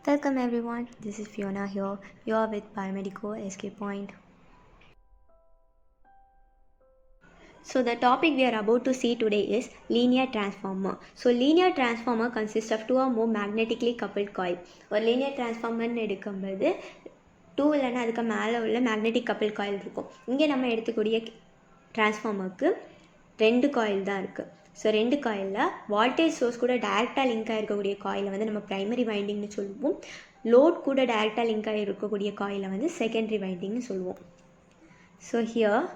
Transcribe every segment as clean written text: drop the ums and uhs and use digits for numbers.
Welcome everyone, this is Fiona here. You are with Biomedico SK Point. So the topic we are about to see today is linear transformer. So linear transformer consists of two or more magnetically coupled coil. ஒரு linear transformer எடுக்கும்போது 2 இல்லைன்னா அதுக்கு மேலே உள்ள magnetic couple coil இருக்கும். இங்கே நம்ம எடுத்துக்கூடிய டிரான்ஸ்ஃபார்மருக்கு 2 coil தான் இருக்குது. ஸோ 2 காயிலில் வால்டேஜ் சோர்ஸ் கூட டைரெக்டாக லிங்க் ஆகிருக்கக்கூடிய காயிலை வந்து நம்ம ப்ரைமரி வைண்டிங்னு சொல்லுவோம். லோட் கூட டைரெக்டாக லிங்க் ஆகிருக்கக்கூடிய காயிலை வந்து செகண்டரி வைண்டிங்னு சொல்லுவோம். ஸோ ஹியர்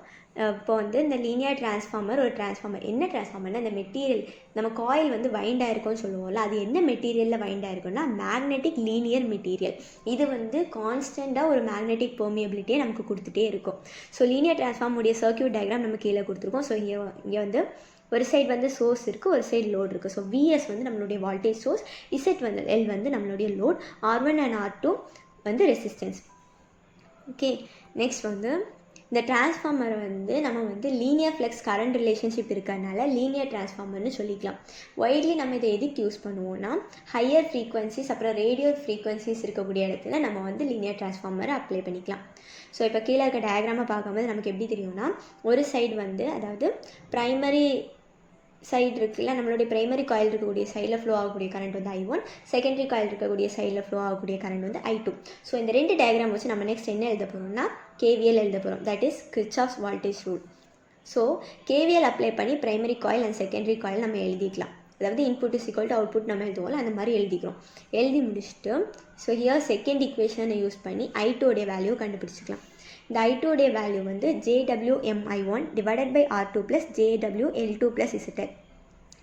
இப்போ வந்து இந்த லீனியர் டிரான்ஸ்ஃபார்மர் ஒரு டிரான்ஸ்ஃபார்மர். என்ன டிரான்ஸ்ஃபார்மர்னால் இந்த மெட்டீரியல் நம்ம காயில் வந்து வைண்ட் ஆயிருக்கும்னு சொல்லுவோம்ல, அது என்ன மெட்டீரியலில் வைண்ட் ஆயிருக்குன்னா மேக்னெட்டிக் லீனியர் மெட்டீரியல். இது வந்து கான்ஸ்டண்ட்டாக ஒரு மேக்னெட்டிக் பெர்மியபிலிட்டியை நமக்கு கொடுத்துட்டே இருக்கும். ஸோ லீனியர் டிரான்ஸ்ஃபார்முடைய சர்க்யூட் டயக்ராம் நம்ம கீழே கொடுத்துருக்கோம். ஸோ இங்கே வந்து ஒரு சைடு வந்து சோர்ஸ் இருக்குது, ஒரு சைடு லோட் இருக்குது. ஸோ விஎஸ் வந்து நம்மளுடைய வால்டேஜ் சோர்ஸ், இசட் வந்து எல் வந்து நம்மளுடைய லோட், R1 அண்ட் R2 வந்து ரெசிஸ்டன்ஸ். ஓகே, நெக்ஸ்ட் வந்து இந்த டிரான்ஸ்ஃபார்மரை வந்து நம்ம வந்து லீனியர் ஃப்ளெக்ஸ் கரண்ட் ரிலேஷன்ஷிப் இருக்கிறதுனால லீனியர் டிரான்ஸ்ஃபார்மர்னு சொல்லிக்கலாம். ஒய்ட்லி நம்ம இதை எதுக்கு யூஸ் பண்ணுவோம்னா ஹையர் ஃப்ரீக்வன்சிஸ் அப்புறம் ரேடியோ ஃப்ரீக்வன்சிஸ் இருக்கக்கூடிய இடத்துல நம்ம வந்து லீனியர் டிரான்ஸ்ஃபார்மரை அப்ளை பண்ணிக்கலாம். ஸோ இப்போ கீழே இருக்க டயக்ராமை பார்க்கும்போது நமக்கு எப்படி தெரியும்னா ஒரு சைடு வந்து அதாவது ப்ரைமரி சைடு இருக்குல்ல, நம்மளுடைய ப்ரைமரி காயில் இருக்கக்கூடிய சைடில் ஃப்ளோ ஆகக்கூடிய கரண்ட் வந்து I1, செகண்டரி காயில் இருக்கக்கூடிய சைடில் ஃப்ளோ ஆகக்கூடிய கரண்ட் வந்து I2. ஸோ இந்த 2 டயக்ராம் வச்சு நம்ம நெக்ஸ்ட் என்ன எழுத போகிறோம்னா KVL எழுத போகிறோம். That is Kirchhoff's voltage rule. So KVL apply பண்ணி primary coil and secondary coil நம்ம எழுதிக்கலாம். அதாவது input is equal to output நம்ம எழுதுவோம்ல, அந்த மாதிரி எழுதிக்கிறோம். எழுதி முடிச்சுட்டு ஸோ ஹியர் செகண்ட் ஈக்குவேஷனை யூஸ் பண்ணி I2 உடைய வேல்யூ கண்டுபிடிச்சிக்கலாம். இந்த I2 உடைய வேல்யூ வந்து JWMI1 divided by R2 plus JWL2 plus ZL.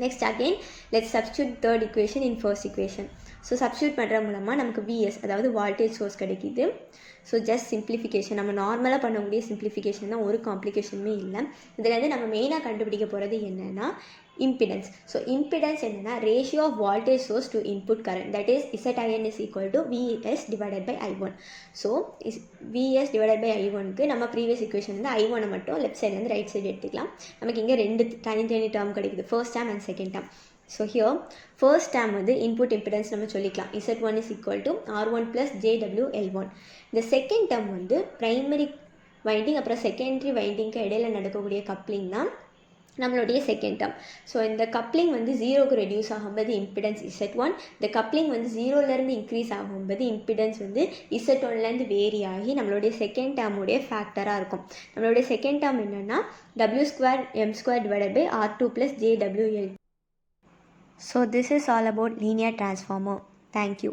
Next again let's substitute third equation in first equation. So substitute பண்ணுற மூலமாக நமக்கு விஎஸ் அதாவது வால்டேஜ் சோர்ஸ் கிடைக்கிது. ஸோ ஜஸ்ட் சிம்பிளிஃபிகேஷன், நம்ம நார்மலாக பண்ணக்கூடிய சிம்பிளிஃபிகேஷன் தான், ஒரு காம்ப்ளிகேஷனுமே இல்லை. இதில் வந்து நம்ம மெயினாக கண்டுபிடிக்க போகிறது என்னென்னா இம்பிடன்ஸ். ஸோ இம்பிடன்ஸ் என்னென்னா ratio of voltage source to input current, that is ZIN is equal to VS divided by I1. So VS divided by I1க்கு நம்ம ப்ரீவியஸ் ஈக்குவேஷன் வந்து I1 மட்டும் லெஃப்ட் சைட்லேருந்து ரைட் சைடு எடுத்துக்கலாம். நமக்கு இங்கே 2 தனி டேர்ம் கிடைக்குது, first term and second term. So here first term வந்து இன்புட் இம்பிடன்ஸ் நம்ம சொல்லிக்கலாம் Z1 is equal to R1 plus JWL1. இந்த செகண்ட் டேர்ம் வந்து ப்ரைமரி வைண்டிங் அப்புறம் செகண்டரி வைண்டிங்க்கு இடையில் நடக்கக்கூடிய கப்ளிங் தான் நம்மளுடைய செகண்ட் டேர்ம். ஸோ இந்த கப்ளிங் வந்து 0க்கு ரெடியூஸ் ஆகும்போது இம்பிடன்ஸ் Z1, இந்த கப்ளிங் வந்து 0லேருந்து இன்க்ரீஸ் ஆகும்போது இம்பிடன்ஸ் வந்து Z1லேருந்து வேரி ஆகி நம்மளுடைய செகண்ட் டேர்முடைய ஃபேக்டராக இருக்கும். நம்மளுடைய செகண்ட் டேர்ம் என்னென்னா W2M2 divided by R2 plus JWL. So this is all about linear transformer. Thank you.